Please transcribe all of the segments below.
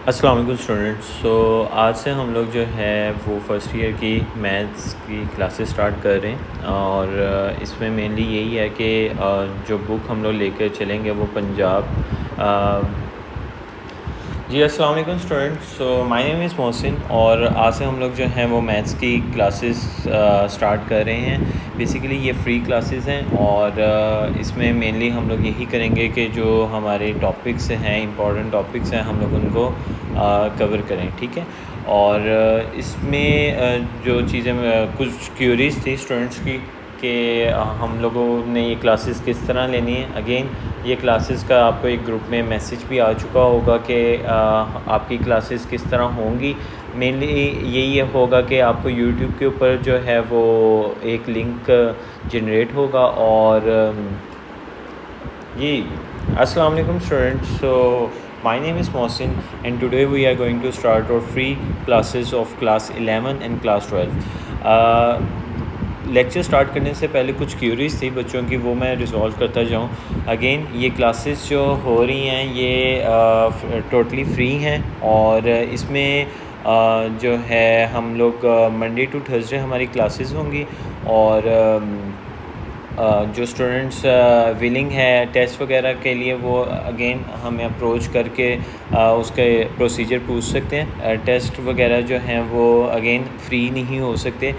अस्सलाम वालेकुम स्टूडेंट्स। आज से हम लोग जो है वो फ़र्स्ट ईयर की मैथ्स की क्लासेस स्टार्ट कर रहे हैं और इसमें मेनली यही है कि जो बुक हम लोग लेकर चलेंगे वो पंजाब जी अस्सलाम वालेकुम students. My name is Mohsin और आज से हम लोग जो हैं वो मैथ्स की क्लासेस स्टार्ट कर रहे हैं। बेसिकली ये फ्री क्लासेस हैं और इसमें मेनली हम लोग यही करेंगे कि जो हमारे टॉपिक्स हैं, इंपॉर्टेंट टॉपिक्स हैं, हम लोग उनको कवर करें, ठीक है। और इसमें जो चीज़ें कुछ क्यूरीज थी स्टूडेंट्स की कि हम लोगों ने ये क्लासेस किस तरह लेनी है। अगेन ये क्लासेस का आपको एक ग्रुप में मैसेज भी आ चुका होगा कि आपकी क्लासेस किस तरह होंगी। मेनली यही होगा कि आपको यूट्यूब के ऊपर जो है वो एक लिंक जनरेट होगा और जी अस्सलाम वालेकुम students. My name is Mohsin and today we are going to start our free classes of class 11 and class 12। Lecture start करने से पहले कुछ क्यूरीज थी बच्चों की, वो मैं रिजॉल्व करता जाऊँ। अगेन ये क्लासेस जो हो रही हैं ये टोटली फ्री हैं और इसमें जो है हम लोग मंडे टू थर्सडे हमारी क्लासेस होंगी और जो स्टूडेंट्स विलिंग है टेस्ट वगैरह के लिए वो अगेन हमें अप्रोच करके उसके प्रोसीजर पूछ सकते हैं। टेस्ट वगैरह जो हैं वो अगेन फ्री नहीं हो सकते,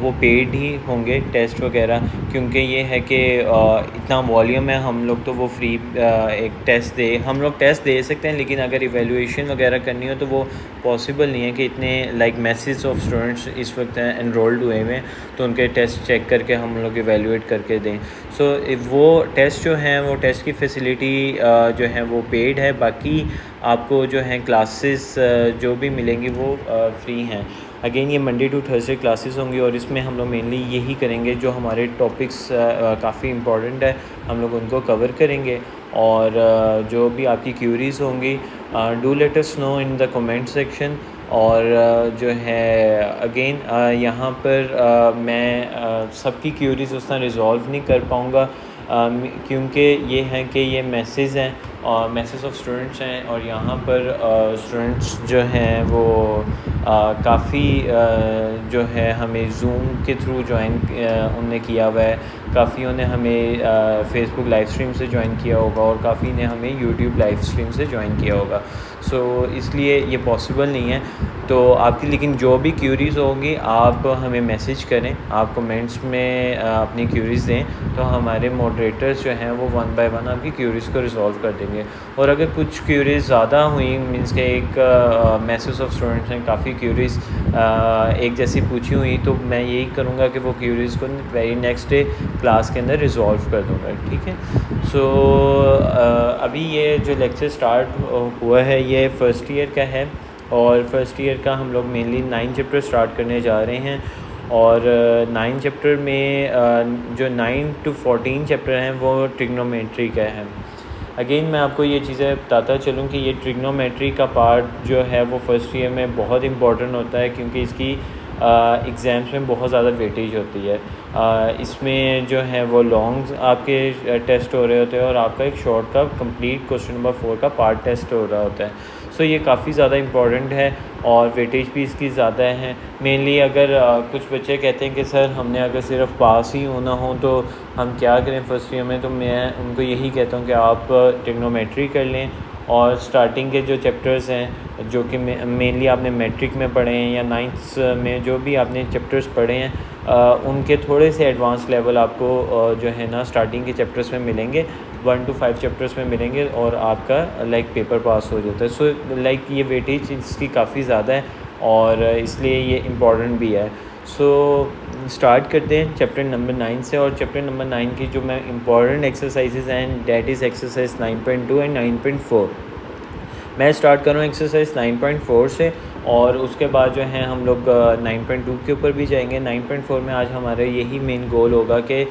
वो पेड ही होंगे टेस्ट वगैरह, क्योंकि ये है कि इतना वॉल्यूम है। हम लोग तो वो फ्री एक टेस्ट हम लोग टेस्ट दे सकते हैं, लेकिन अगर इवैल्यूएशन वगैरह करनी हो तो वो पॉसिबल नहीं है कि इतने मैसेज ऑफ स्टूडेंट्स इस वक्त एनरोल्ड हुए हैं तो उनके टेस्ट चेक करके हम लोग इवैल्यूएट करके दें। वो टेस्ट जो हैं वो टेस्ट की फैसिलिटी जो है वो पेड है। बाकी आपको जो है क्लासेस जो भी मिलेंगी वो फ्री हैं। अगेन ये मंडे टू थर्सडे क्लासेस होंगी और इसमें हम लोग मेनली यही करेंगे, जो हमारे टॉपिक्स काफ़ी इंपॉर्टेंट है हम लोग उनको कवर करेंगे और जो भी आपकी क्यूरीज़ होंगी do let us know in the comment section. और जो है अगेन यहाँ पर मैं सबकी क्यूरीज़ उस तरह रिज़ॉल्व नहीं कर पाऊँगा, क्योंकि ये है कि ये मैसेज हैं और मैसेज ऑफ स्टूडेंट्स हैं और यहाँ पर स्टूडेंट्स जो हैं वो काफ़ी जो है हमें जूम के थ्रू ज्वाइन उनने किया हुआ है, काफ़ी ने हमें फेसबुक लाइव स्ट्रीम से ज्वाइन किया होगा और काफ़ी ने हमें यूट्यूब लाइव स्ट्रीम से ज्वाइन किया होगा। इसलिए ये पॉसिबल नहीं है। तो आपकी लेकिन जो भी क्यूरीज़ होंगी आप हमें मैसेज करें, आप कमेंट्स में अपनी क्यूरीज़ दें तो हमारे मॉडरेटर्स जो हैं वो वन बाय वन आपकी क्यूरीज़ को रिजॉल्व कर देंगे। और अगर कुछ क्यूरीज़ ज़्यादा हुई, मीन्स के एक मैसेज ऑफ स्टूडेंट्स हैं काफ़ी क्यूरीज़ एक जैसी पूछी हुई, तो मैं यही करूँगा कि वो क्यूरीज़ को वेरी नेक्स्ट डे क्लास के अंदर रिजॉल्व कर दूँगा, ठीक है। अभी ये जो लेक्चर स्टार्ट हुआ है ये फ़र्स्ट ईयर का है और फर्स्ट ईयर का हम लोग मेनली 9 चैप्टर स्टार्ट करने जा रहे हैं और 9 चैप्टर में जो 9 to 14 चैप्टर हैं वो ट्रिग्नोमेट्री का है। अगेन मैं आपको ये चीज़ें बताता चलूँ कि ये ट्रिग्नोमेट्री का पार्ट जो है वो फर्स्ट ईयर में बहुत इंपॉर्टेंट होता है, क्योंकि इसकी एग्ज़ाम्स में बहुत ज़्यादा वेटेज होती है। इसमें जो है वो लॉन्ग आपके टेस्ट हो रहे होते हैं और आपका एक शॉर्ट का कंप्लीट क्वेश्चन नंबर 4 का पार्ट टेस्ट हो रहा होता है। ये काफ़ी ज़्यादा इम्पॉर्टेंट है और वेटेज भी इसकी ज़्यादा है। मेनली अगर कुछ बच्चे कहते हैं कि सर हमने अगर सिर्फ पास ही होना हो तो हम क्या करें फर्स्ट ईयर में, तो मैं उनको यही कहता हूँ कि आप ट्रिग्नोमेट्री कर लें और स्टार्टिंग के जो चैप्टर्स हैं जो कि मेनली आपने मैट्रिक में पढ़े हैं या नाइन्थ में जो भी आपने चैप्टर्स पढ़े हैं उनके थोड़े से एडवांस लेवल आपको जो है ना स्टार्टिंग के चैप्टर्स में मिलेंगे, 1 to 5 चैप्टर्स में मिलेंगे और आपका पेपर पास हो जाता है। ये वेटेज इसकी काफ़ी ज़्यादा है और इसलिए ये इम्पॉर्टेंट भी है। स्टार्ट करते हैं चैप्टर नंबर 9 से और चैप्टर नंबर 9 की जो मैं इम्पॉर्टेंट एक्सरसाइजेज हैं डैट इज़ एक्सरसाइज 9.2 एंड 9.4। मैं स्टार्ट कर रहा हूँ एक्सरसाइज 9.4 से और उसके बाद जो है हम लोग 9.2 के ऊपर भी जाएंगे। 9.4 में आज हमारा यही मेन गोल होगा कि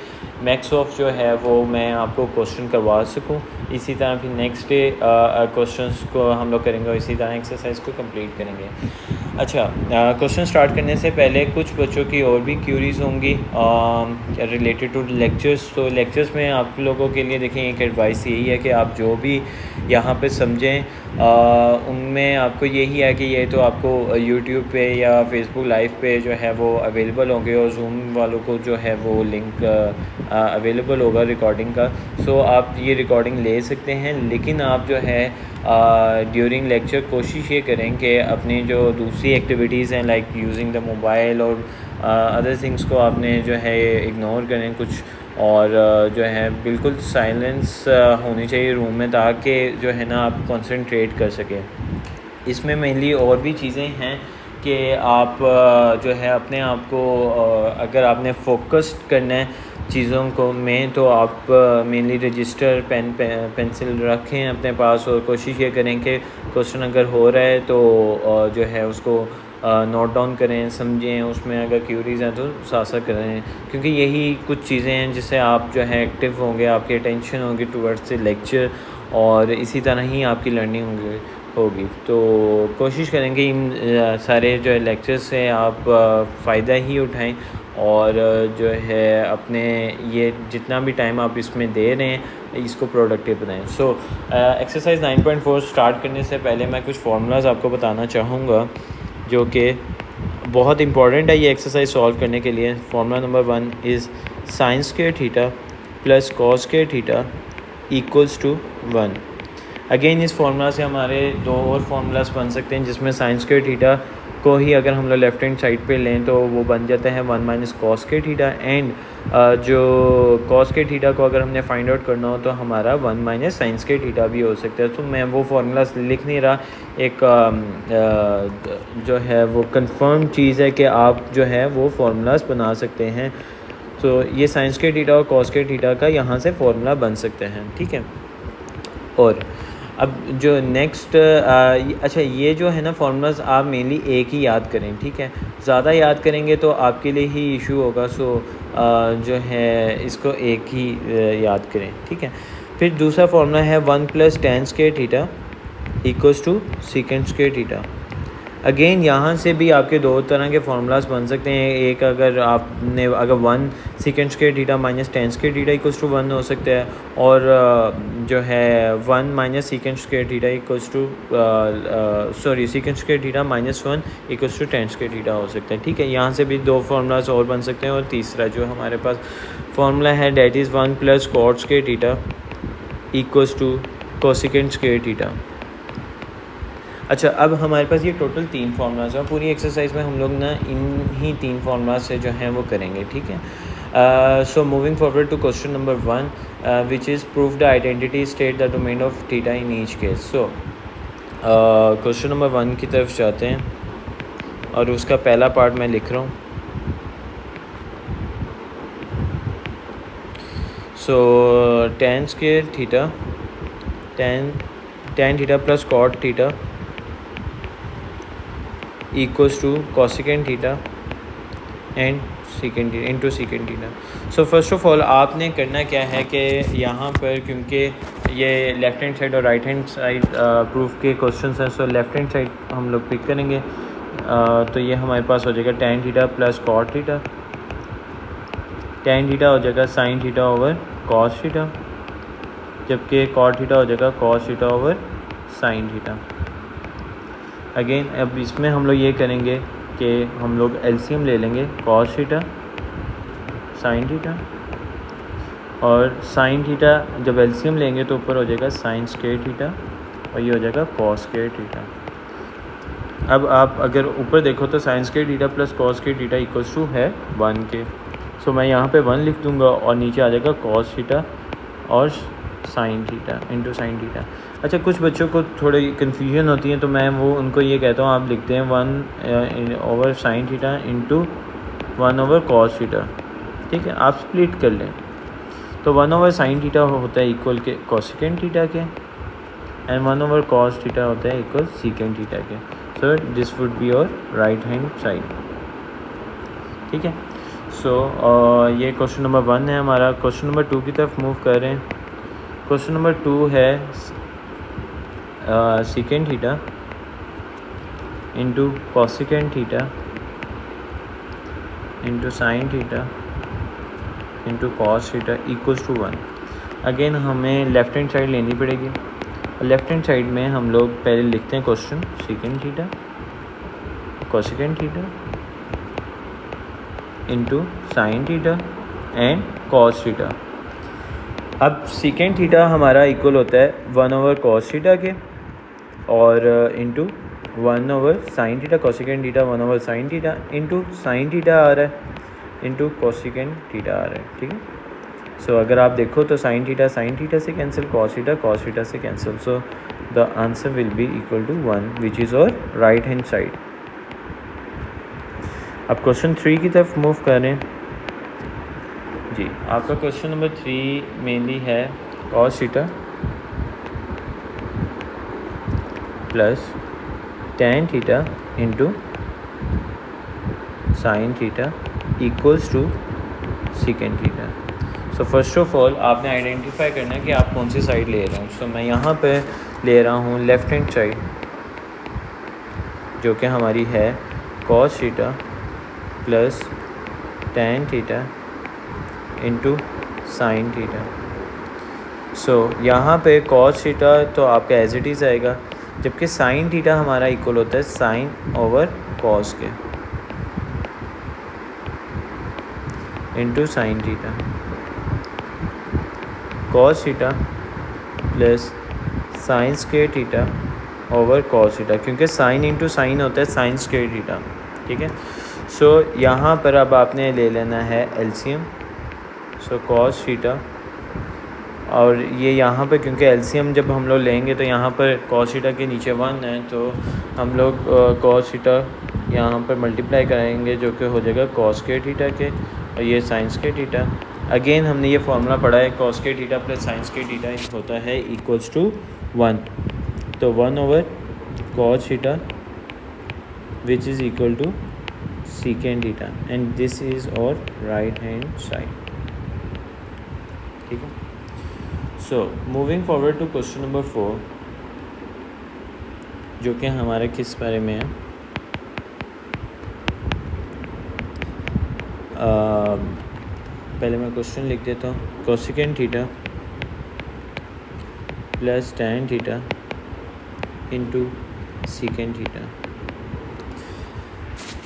मैक्स ऑफ जो है वो मैं आपको क्वेश्चन करवा सकूं, इसी तरह फिर नेक्स्ट डे क्वेश्चंस को हम लोग करेंगे और इसी तरह एक्सरसाइज को कंप्लीट करेंगे। अच्छा, क्वेश्चन स्टार्ट करने से पहले कुछ बच्चों की और भी क्यूरीज़ होंगी रिलेटेड टू लेक्चर्स। तो लेक्चर्स में आप लोगों के लिए देखें एक एडवाइस यही है कि आप जो भी यहाँ पे समझें। उनमें आपको यही है कि ये तो आपको यूट्यूब पे या फेसबुक लाइव पे जो है वो अवेलेबल होंगे, और जूम वालों को जो है वो लिंक अवेलेबल होगा रिकॉर्डिंग का। सो आप ये रिकॉर्डिंग ले सकते हैं, लेकिन आप जो है ड्यूरिंग लेक्चर कोशिश ये करें कि अपनी जो दूसरी एक्टिविटीज़ हैं लाइक यूजिंग द मोबाइल और अदर थिंग्स को आपने जो है इग्नोर करें कुछ, और जो है बिल्कुल साइलेंस होनी चाहिए रूम में, ताकि जो है ना आप कंसंट्रेट कर सकें। इसमें मेनली और भी चीज़ें हैं कि आप जो है अपने आप को अगर आपने फोकस्ड करना है चीज़ों को में, तो आप मेनली रजिस्टर पेंसिल रखें अपने पास, और कोशिश ये करें कि क्वेश्चन अगर हो रहा है तो जो है उसको नोट डाउन करें, समझें, उसमें अगर क्यूरीज हैं तो साथ साथ करें, क्योंकि यही कुछ चीज़ें हैं जिससे आप जो है एक्टिव होंगे, आपकी अटेंशन होगी टुवर्ड्स द लेक्चर, और इसी तरह ही आपकी लर्निंग होगी। तो कोशिश करेंगे इन सारे जो है लेक्चर्स से आप फ़ायदा ही उठाएं, और जो है अपने ये जितना भी टाइम आप इसमें दे रहे हैं इसको प्रोडक्टिव बनाएं। सो एक्सरसाइज 9.4 स्टार्ट करने से पहले मैं कुछ फार्मूलाज आपको बताना चाहूँगा जो कि बहुत इंपॉर्टेंट है ये एक्सरसाइज सॉल्व करने के लिए। Formula number 1 is sine square theta plus cos square theta equals to 1। Again इस फार्मूला से हमारे दो और फार्मूलाज बन सकते हैं, जिसमें साइन स्क्वायर थीटा को ही अगर हम लोग लेफ्ट हैंड साइड पे लें तो वो बन जाता है 1 minus cos square theta, and जो कॉस स्क्वायर थीटा को अगर हमने फाइंड आउट करना हो तो हमारा 1 माइनस साइन स्क्वायर थीटा भी हो सकता है। तो मैं वो फार्मूलाज लिख नहीं रहा, एक जो है वो कंफर्म चीज़ है कि आप जो है वो फार्मूलाज बना सकते हैं। तो ये साइन स्क्वायर थीटा और कॉस स्क्वायर थीटा का यहाँ से फार्मूला बन सकते हैं, ठीक है। और अब जो नेक्स्ट अच्छा, ये जो है ना फार्मूलाज आप मेनली एक ही याद करें, ठीक है। ज़्यादा याद करेंगे तो आपके लिए ही इशू होगा, सो जो है इसको एक ही याद करें, ठीक है। फिर दूसरा फार्मूला है 1 plus tan square theta equals to secant square theta. Again यहाँ से भी आपके दो तरह के फार्मूलाज बन सकते हैं। एक अगर आपने अगर 1 secant square theta minus tan square theta equals to 1 हो सकता है, और जो है 1 minus secant square theta equals to sorry secant square theta minus 1 equals to tan square theta हो सकता है, ठीक है। यहाँ से भी दो फार्मूलाज और बन सकते हैं। और तीसरा जो हमारे पास फार्मूला है that is 1 plus cot square theta equals to cosecant square theta. अच्छा, अब हमारे पास ये टोटल 3 फार्मूलाज हैं। पूरी एक्सरसाइज में हम लोग ना इन ही 3 फार्मूलाज से जो हैं वो करेंगे, ठीक है। So moving forward to question number 1 which is prove the identity state the domain of theta in each case. So question number 1 की तरफ जाते हैं, और उसका पहला पार्ट मैं लिख रहा हूँ। So tan square theta tan theta plus cot theta equals to cosecant theta and secant theta into secant theta. So first of all आपने करना क्या है कि यहाँ पर क्योंकि ये लेफ़्ट हैंड साइड और राइट हैंड साइड प्रूफ के क्वेश्चंस हैं, सो लेफ़्ट हैंड साइड हम लोग पिक करेंगे। तो ये हमारे पास हो जाएगा tan theta plus cot theta, tan theta हो जाएगा sine theta over cos theta, जबकि कॉट थीटा हो जाएगा cos theta over sine theta. Again अब इसमें हम लोग ये करेंगे कि हम लोग एलसीएम ले लेंगे कॉस थीटा साइन थीटा, और साइन थीटा जब एलसीएम लेंगे तो ऊपर हो जाएगा साइन स्क्वायर थीटा, और ये हो जाएगा कॉस स्क्वायर थीटा। अब आप अगर ऊपर देखो तो sine square theta plus cos square theta equals to है 1 के। सो मैं यहाँ पे 1 लिख दूँगा, और नीचे आ जाएगा कॉस थीटा और sign theta into sine theta. अच्छा, कुछ बच्चों को थोड़ी कन्फ्यूजन होती है, तो मैं वो उनको ये कहता हूँ आप लिखते हैं 1 over sine theta into 1 over cos theta, ठीक है। आप स्प्लिट कर लें तो 1 ओवर साइन थीटा होता है इक्वल के कोसेकेंड थीटा के, एंड 1 ओवर कॉस थीटा होता है इक्वल सेकेंड थीटा के। So this would be your right hand side, ठीक है। सो ये क्वेश्चन नंबर 1 है हमारा। क्वेश्चन नंबर 2 की तरफ मूव कर रहे हैं। क्वेश्चन नंबर 2 है secant theta into cosecant theta into sine theta into cos theta equals to 1। Again हमें लेफ़्ट हैंड साइड लेनी पड़ेगी, लेफ्ट हैंड साइड में हम लोग पहले लिखते हैं question secant theta cosecant theta into sine theta and cos theta. अब सीकेंट थीटा हमारा इक्वल होता है 1/cos थीटा के और into 1/sin theta cosecant theta 1/sin theta into sine theta आ रहा है इंटू कोसेकेंट थीटा आ रहा है। ठीक है, सो अगर आप देखो तो साइन थीटा से कैंसिल, कॉस थीटा से cancel, so the answer will be equal to 1 which is our right hand side. अब क्वेश्चन 3 की तरफ मूव करें जी। आपका क्वेश्चन नंबर 3 मेनली है cos theta plus tan theta into sine theta equals to secant theta. So first of all आपने identify करना है कि आप कौन सी साइड ले रहे हैं। सो मैं यहाँ पे ले रहा हूँ लेफ़्ट हैंड साइड जो कि हमारी है cos theta plus tan theta into sine theta. So यहाँ पे कॉस थीटा तो आपका एज इट इज़ आएगा, जबकि साइन थीटा हमारा इक्वल होता है साइन ओवर कॉस के into sine theta. Cos theta plus sine square theta over cos theta, क्योंकि साइन इंटू साइन होता है साइन स्क्वायर थीटा। ठीक है, सो यहाँ पर अब आपने ले लेना है एलसीएम। सो कॉस थीटा और ये यहाँ पर क्योंकि एलसीएम जब हम लोग लेंगे तो यहाँ पर कॉस थीटा के नीचे 1 है, तो हम लोग कॉस थीटा यहाँ पर मल्टीप्लाई कराएंगे जो कि हो जाएगा कॉस स्क्वायर थीटा के, और ये साइन स्क्वायर थीटा। अगेन हमने ये फार्मूला पढ़ा है cos square theta plus sine square theta होता है इक्वल्स टू 1, तो 1/cos theta which is equal to secant theta and this is our right hand side। ठीक है, so moving forward to question number 4 जो कि हमारा किस बारे में है। पहले मैं क्वेश्चन लिख देता हूँ cosecant theta plus tan theta into secant theta.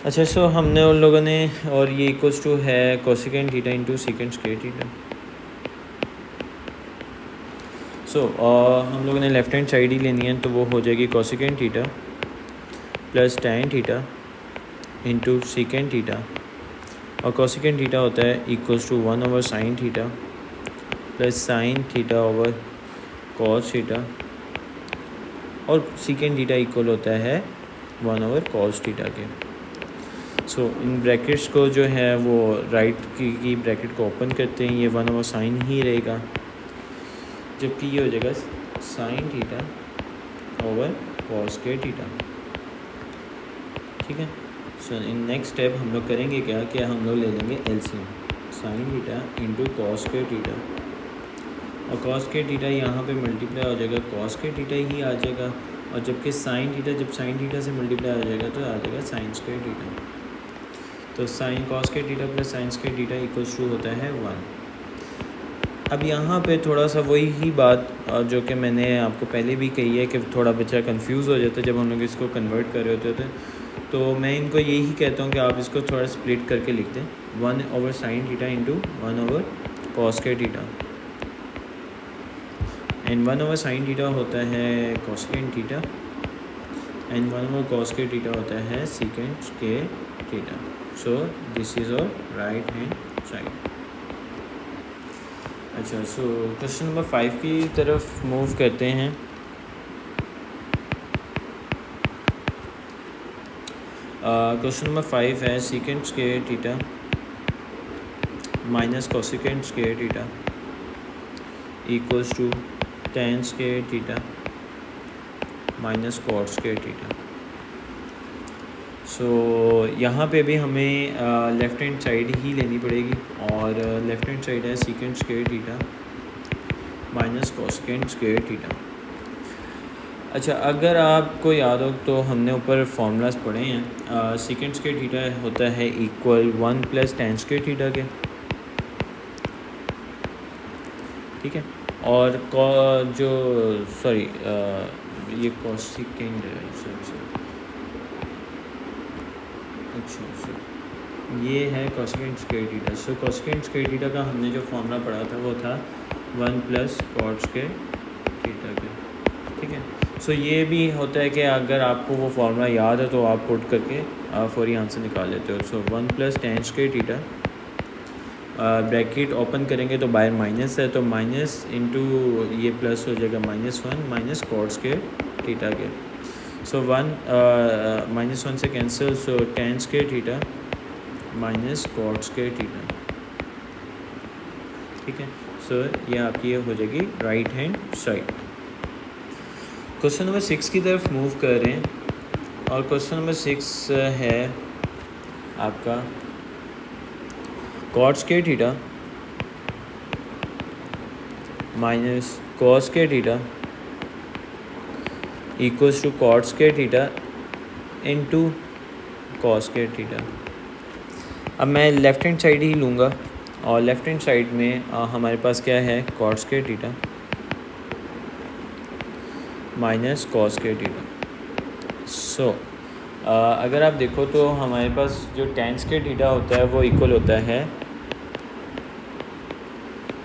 अच्छा, सो हमने उन लोगों ने और ये इक्वल्स टू है cosecant theta into secant square theta. So हम लोगों ने लेफ्ट हैंड साइड ही लेनी है, तो वो हो जाएगी cosecant theta plus tan theta into secant theta, और कोसेकेंट थीटा होता है equals to 1/sin theta plus sine theta over cos theta, और सीकेंट थीटा इक्वल होता है 1/cos थीटा के। सो इन ब्रैकेट्स को जो है वो राइट की ब्रैकेट को ओपन करते हैं, ये 1/sin ही रहेगा, जबकि ये हो जाएगा साइन थीटा ओवर कॉस के थीटा। ठीक है, सो इन नेक्स्ट स्टेप हम लोग करेंगे क्या कि हम लोग ले लेंगे LCM sign theta into cos के थीटा, और कॉस के थीटा यहाँ पे मल्टीप्लाई हो जाएगा कॉस के थीटा ही आ जाएगा, और जबकि साइन थीटा जब साइन थीटा से मल्टीप्लाई हो जाएगा तो आ जाएगा साइन स्क्वायर थीटा। तो साइन कॉस के theta plus sine square theta equals to होता है 1। अब यहाँ पे थोड़ा सा वही ही बात जो कि मैंने आपको पहले भी कही है कि थोड़ा बच्चा कंफ्यूज हो जाता है जब हम लोग इसको कन्वर्ट कर रहे होते हैं, तो मैं इनको यही कहता हूँ कि आप इसको थोड़ा स्प्लिट करके लिख दें 1/sin थीटा इंटू 1/cos के थीटा, एंड 1/sin थीटा होता है कोसेकेंट थीटा एंड 1/cos के थीटा होता है सीकेंट के theta. So this is our right hand side. अच्छा, सो क्वेश्चन नंबर 5 की तरफ मूव करते हैं। क्वेश्चन नंबर 5 है secant square theta minus cosecant square theta equals to tan square theta minus cot square theta. So यहाँ पे भी हमें लेफ़्ट हैंड साइड ही लेनी पड़ेगी, और लेफ़्ट हैंड साइड है secant square theta minus cosecant square theta. अच्छा, अगर आपको याद हो तो हमने ऊपर फार्मूलाज पढ़े हैं। सीकेंट स्क्वायर थीटा होता है इक्वल 1 + tan स्क्वायर थीटा के। ठीक है, और जो सॉरी ये कोसेकेंड है, सॉरी अच्छा सर ये है कोसेकेंड स्क्वायर थीटा। सो कोसेकेंड स्क्वायर थीटा का हमने जो फॉर्मूला पढ़ा था वो था 1 प्लस कॉट स्क्वायर थीटा का, ठीक है। सो ये भी होता है कि अगर आपको वो फार्मूला याद है तो आप पुट करके फौरी आंसर निकाल लेते हो। सो 1 plus tan square theta, bracket open करेंगे तो बाहर माइनस है, तो माइनस इंटू ये प्लस हो जाएगा -1 माइनस कॉट स्क्वायर थीटा के। सो 1 -1 से cancel, so tan square theta minus cot square theta, ठीक है। सो ये आपकी ये हो जाएगी right hand side. Question number 6 की तरफ मूव कर रहे हैं और क्वेश्चन नंबर 6 है आपका cot square theta minus cos square theta equals to cot square theta into cos square theta. अब मैं लेफ़्ट हैंड साइड ही लूँगा और लेफ़्ट हैंड साइड में हमारे पास क्या है cot square theta minus cos square theta. So अगर आप देखो तो हमारे पास जो टेन स्क्वायर थीटा होता है वो इक्वल होता है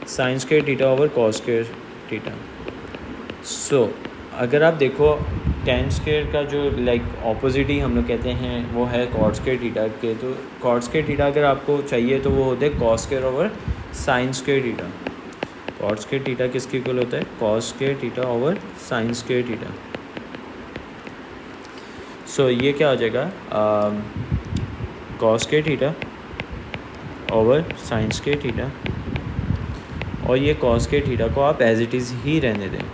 sine square theta over cos square theta. So अगर आप देखो टेन स्क्वायर का जो ऑपोजिट ही हम लोग कहते हैं वो है कॉट स्क्वायर थीटा के, तो कॉट स्क्वायर थीटा अगर आपको चाहिए तो वो होता है cos square over sine square theta. Cot square theta किसके इक्वल होता है cos square theta over sine square theta. So ये क्या हो जाएगा cos square theta over sine square theta, और ये कॉस स्क्वायर थीटा को आप एज इट इज़ ही रहने दें।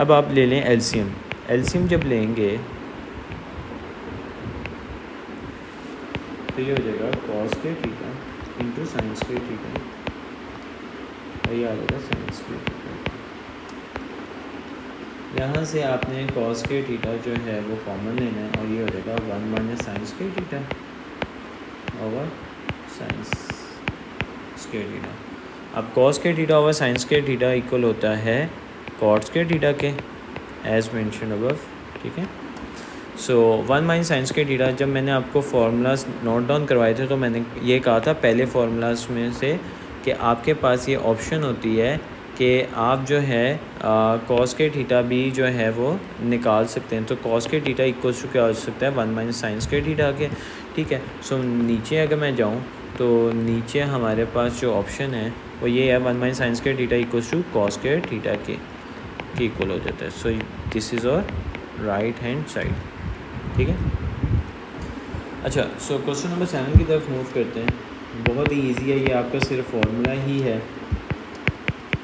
अब आप ले लें एलसीएम। एलसीएम जब लेंगे तो ये हो जाएगा cos square theta into sign square theta, और ये आ जाएगा साइन स्क्वायर थीटा। यहाँ से आपने कॉस स्क्वायर थीटा जो है वो कॉमन लेना है और ये हो जाएगा 1 minus sine square theta over sine square theta. अब cos square theta over sine square theta equal होता है कॉट स्क्वायर थीटा के एज मेंशन अबव, ठीक है। So 1 minus sine square theta, जब मैंने आपको फार्मूलाज नोट डाउन करवाए थे तो मैंने ये कहा था पहले फार्मूलाज में से कि आपके पास ये ऑप्शन होती है कि आप जो है कॉस के थीटा भी जो है वो निकाल सकते हैं। तो कॉस के थीटा इक्वल्स टू क्या हो सकता है 1 माइनस साइन स्क्वायर थीटा के, ठीक है। सो नीचे अगर मैं जाऊँ तो नीचे हमारे पास जो ऑप्शन है वो ये है 1 minus sine square theta equals to cos square theta के इक्वल हो जाता है। So this is our right hand side, ठीक है। अच्छा, सो क्वेश्चन नंबर 7 की तरफ मूव करते हैं। बहुत ही इजी है, ये आपका सिर्फ फार्मूला ही है।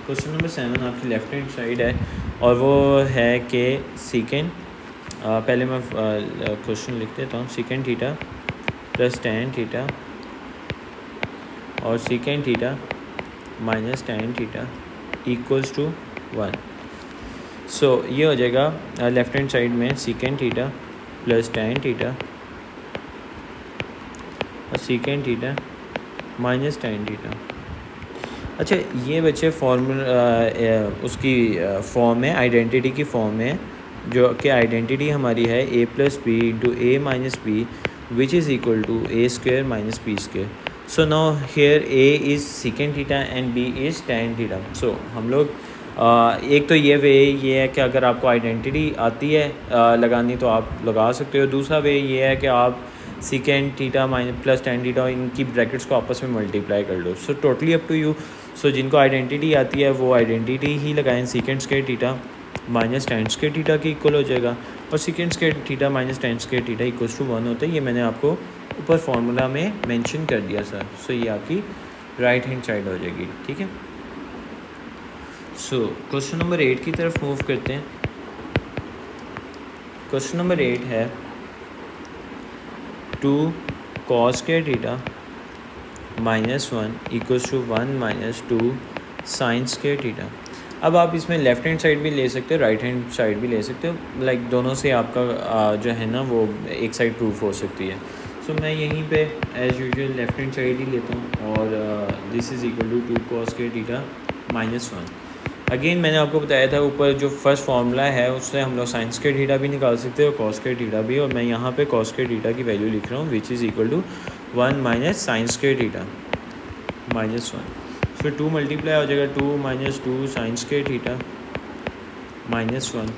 क्वेश्चन नंबर 7 आपकी लेफ्ट हैंड साइड है और वो है कि सीकेंड, पहले मैं क्वेश्चन लिख देता हूँ। Secant theta plus tan theta और secant theta minus tan theta equals to 1। So ये हो जाएगा लेफ्ट हैंड साइड में secant theta plus tan theta और secant theta minus tan theta. अच्छा, ये बच्चे फॉर्मूला उसकी फॉर्म है, आइडेंटिटी की फॉर्म है, जो कि आइडेंटिटी हमारी है a plus b into a minus b which is equal to a square minus b square. So now here a is secant theta and b is tan theta. So हम लोग एक तो ये वे ये है कि अगर आपको आइडेंटिटी आती है लगानी तो आप लगा सकते हो। दूसरा वे ये है कि आप secant theta minus plus tan theta इनकी ब्रैकेट्स को आपस में मल्टीप्लाई कर लो। So totally up to you. So जिनको आइडेंटिटी आती है वो आइडेंटिटी ही लगाएं। Secant square theta minus tan square theta की इक्वल हो जाएगा और secant square theta minus tan square theta equals to 1 होता है। ये मैंने आपको ऊपर फार्मूला में मेंशन कर दिया सर। सो ये आपकी राइट हैंड साइड हो जाएगी, ठीक है। सो क्वेश्चन नंबर 8 की तरफ मूव करते हैं। क्वेश्चन नंबर 8 है 2 cos square theta minus 1 equals to 1 minus 2 sine square theta. अब आप इसमें लेफ़्ट हैंड साइड भी ले सकते हो, राइट हैंड साइड भी ले सकते हो। दोनों से आपका जो है ना वो एक साइड प्रूफ हो सकती है। सो मैं यहीं पे as usual left hand side ही लेता हूँ और this is equal to 2 cos के थीटा -1। अगेन मैंने आपको बताया था ऊपर जो फर्स्ट फार्मूला है उससे हम लोग साइंस के थीटा भी निकाल सकते हैं और कॉस के थीटा भी, और मैं यहाँ पे कॉस के थीटा की वैल्यू लिख रहा हूँ which is equal to 1 minus sines के थीटा -1। सो 2 मल्टीप्लाई हो जाएगा 2 - 2 साइंस के theta -1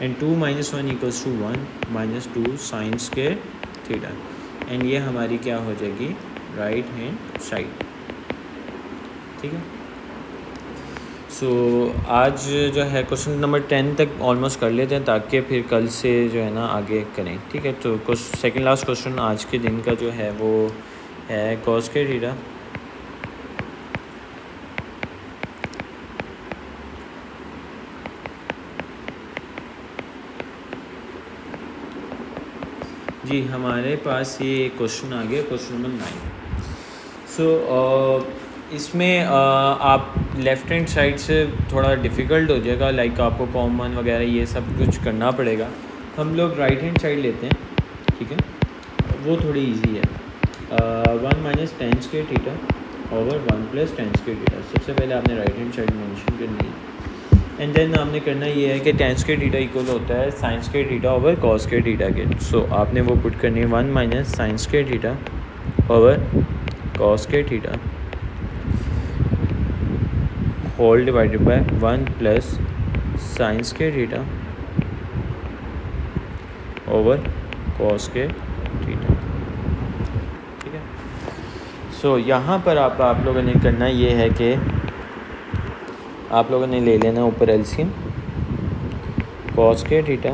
and 2 - 1 equals to 1 - 2 sines के थीटा, एंड ये हमारी क्या हो जाएगी राइट हैंड साइड। ठीक है। सो आज जो है क्वेश्चन नंबर 10 तक ऑलमोस्ट कर लेते हैं ताकि फिर कल से जो है ना आगे करें। ठीक है। तो सेकंड लास्ट क्वेश्चन आज के दिन का जो है वो है कॉस के थीटा। जी हमारे पास ये क्वेश्चन आ गया क्वेश्चन नंबर 9। सो इसमें आप लेफ़्ट हैंड साइड से थोड़ा डिफ़िकल्ट हो जाएगा, लाइक आपको कॉमन वगैरह ये सब कुछ करना पड़ेगा। हम लोग राइट हैंड साइड लेते हैं। ठीक है, वो थोड़ी इजी है। 1 माइनस टेंस के थीटा ओवर 1 प्लस टेंस के थीटा। सबसे पहले आपने राइट हैंड साइड मेंशन करनी है, एंड देन आपने करना ये है कि टेंस के थीटा इक्वल होता है साइंस के थीटा ओवर कॉस के थीटा के। सो आपने वो पुट करनी है 1 माइनस साइंस के थीटा ओवर कॉस के theta whole divided by 1 plus sines के थीटा ओवर कॉस के थीटा। ठीक है। सो यहाँ पर आप लोगों ने करना ये है कि आप लोगों ने ले लेना ऊपर एलसीएम कॉस के थीटा,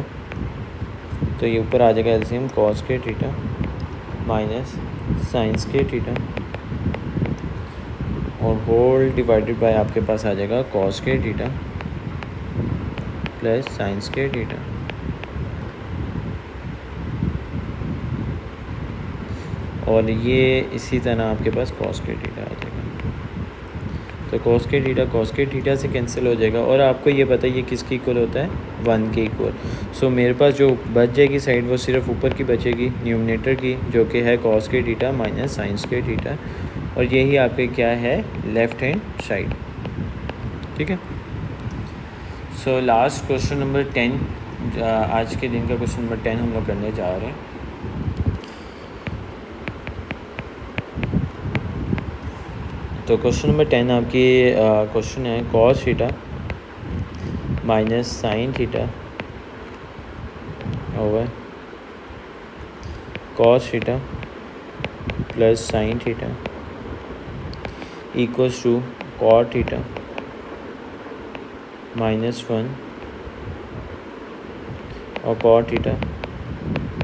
तो ये ऊपर आ जाएगा एलसीएम कॉस के थीटा माइनस साइंस के थीटा और होल डिवाइडेड बाय आपके पास आ जाएगा कॉस के थीटा प्लस साइंस के थीटा। और ये इसी तरह आपके पास कॉस के थीटा आ जाएगा। तो कॉस के थीटा से कैंसिल हो जाएगा, और आपको ये बताइए किसके इक्वल होता है 1 के इक्वल। सो मेरे पास जो बच जाएगी साइड वो सिर्फ ऊपर की बचेगी न्यूमरेटर की, जो कि है कॉस के थीटा माइनस साइंस के थीटा, और यही आपके क्या है लेफ़्ट हैंड साइड। ठीक है। सो लास्ट क्वेश्चन नंबर 10, आज के दिन का क्वेश्चन नंबर 10 हम लोग करने जा रहे हैं। तो क्वेश्चन नंबर 10 आपकी क्वेश्चन है cos theta minus sine theta over cos theta plus sine theta equals to cot theta -1 और कॉट थीटा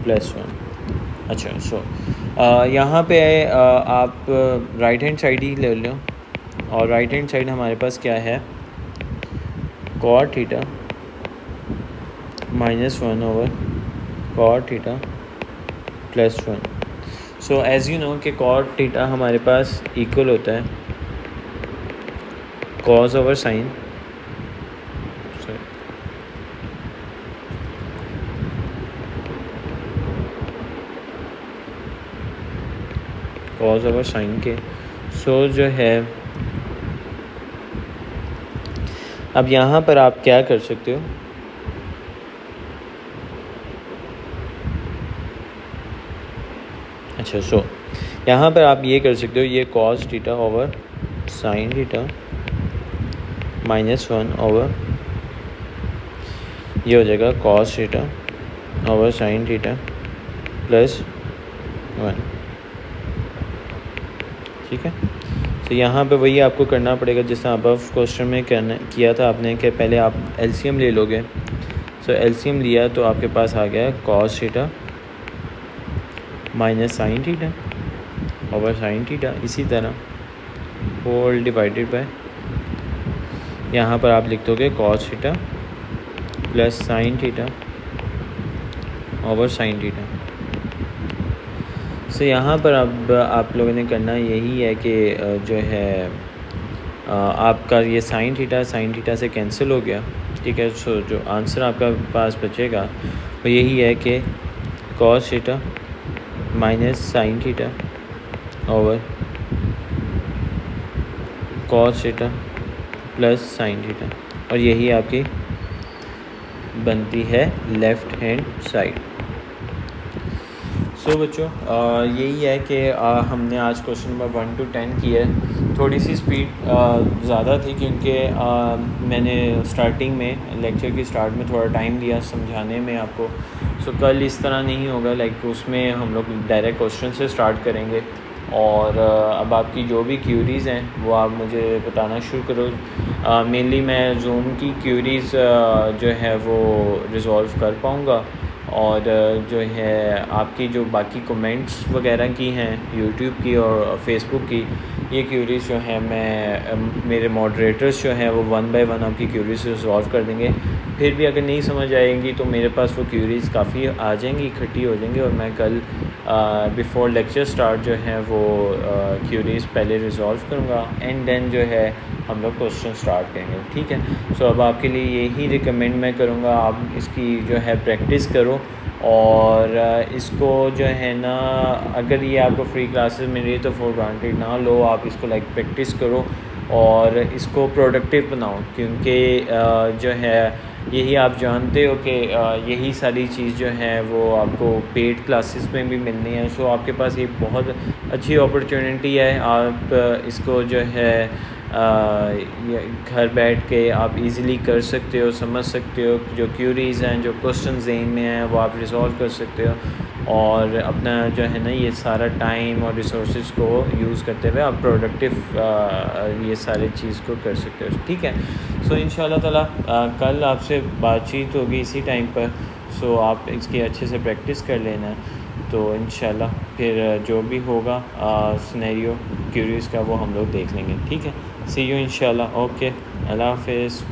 +1। अच्छा, सो यहाँ पे आप राइट हैंड साइड ही ले लो, और राइट हैंड साइड हमारे पास क्या है cot theta -1 over cot theta +1। So as you know कि कॉट थीटा हमारे पास इक्वल होता है cos over sine, cos over sine के। सो जो है अब यहाँ पर आप क्या कर सकते हो, अच्छा सो यहाँ पर आप ये कर सकते हो, ये cos theta over sine theta -1 over ये हो जाएगा cos theta over sine theta +1। ठीक है। तो यहाँ पे वही आपको करना पड़ेगा जैसा अबव क्वेश्चन में किया था आपने, कि पहले आप एलसीएम ले लोगे। सो एलसीएम लिया तो आपके पास आ गया cos theta minus sine theta over sine theta, इसी तरह होल डिवाइडेड बाय यहाँ पर आप लिख दोगे cos theta plus sine theta over sine theta. So यहाँ पर अब आप लोगों ने करना यही है कि जो है आपका ये साइन थीटा से कैंसिल हो गया। ठीक है। सो जो आंसर आपका पास बचेगा वो यही है कि cos theta minus sine theta over cos theta plus sine theta, और यही आपकी बनती है लेफ़्ट हैंड साइड। सो बच्चों यही है कि हमने आज क्वेश्चन नंबर 1 to 10 किया है। थोड़ी सी स्पीड ज़्यादा थी क्योंकि मैंने स्टार्टिंग में लेक्चर की स्टार्ट में थोड़ा टाइम दिया समझाने में आपको। सो कल इस तरह नहीं होगा, लाइक उसमें हम लोग डायरेक्ट क्वेश्चन से स्टार्ट करेंगे, और अब आपकी जो भी क्यूरीज़ हैं वो आप मुझे बताना शुरू करो। मेनली मैं जूम की क्यूरीज़ जो है वो रिज़ॉल्व कर पाऊँगा, और जो है आपकी जो बाकी कमेंट्स वगैरह की हैं यूट्यूब की और फेसबुक की, ये क्यूरीज़ जो है मैं मेरे मॉडरेटर्स जो हैं वो 1 by 1 आपकी क्यूरीज़ रिज़ॉल्व कर देंगे। फिर भी अगर नहीं समझ आएंगी तो मेरे पास वो क्यूरीज़ काफ़ी आ जाएंगी, इकट्ठी हो जाएंगी, और मैं कल बिफ़ोर लेक्चर स्टार्ट जो है वो क्यूरीज़ पहले रिज़ॉल्व करूँगा, एंड देन जो है हम लोग क्वेश्चन स्टार्ट करेंगे। ठीक है। सो अब आपके लिए यही रिकमेंड मैं करूँगा, आप इसकी जो है प्रैक्टिस करो, और इसको जो है ना, अगर ये आपको फ्री क्लासेस मिल रही है तो फॉर ग्रांटेड ना लो, आप इसको लाइक प्रैक्टिस करो और इसको प्रोडक्टिव बनाओ, क्योंकि जो है यही आप जानते हो कि यही सारी चीज़ जो है वो आपको पेड क्लासेस में भी मिलनी है। सो आपके पास ये बहुत अच्छी अपॉर्चुनिटी है, आप इसको जो है घर बैठ के आप इजीली कर सकते हो, समझ सकते हो, जो क्यूरीज़ हैं, जो क्वेश्चन ज़हन में हैं वो आप रिज़ॉल्व कर सकते हो, और अपना जो है ना ये सारा टाइम और रिसोर्स को यूज़ करते हुए आप प्रोडक्टिव ये सारे चीज़ को कर सकते हो। ठीक है। सो इंशाल्लाह ताला कल आपसे बातचीत होगी इसी टाइम पर। सो आप इसकी अच्छे से प्रैक्टिस कर लेना, तो इंशाल्लाह फिर जो भी होगा सिनेरियो क्यूरीज़ का वो हम लोग देख लेंगे। ठीक है। सी यू इंशाल्लाह। ओके, अल्लाह हाफ़िज़।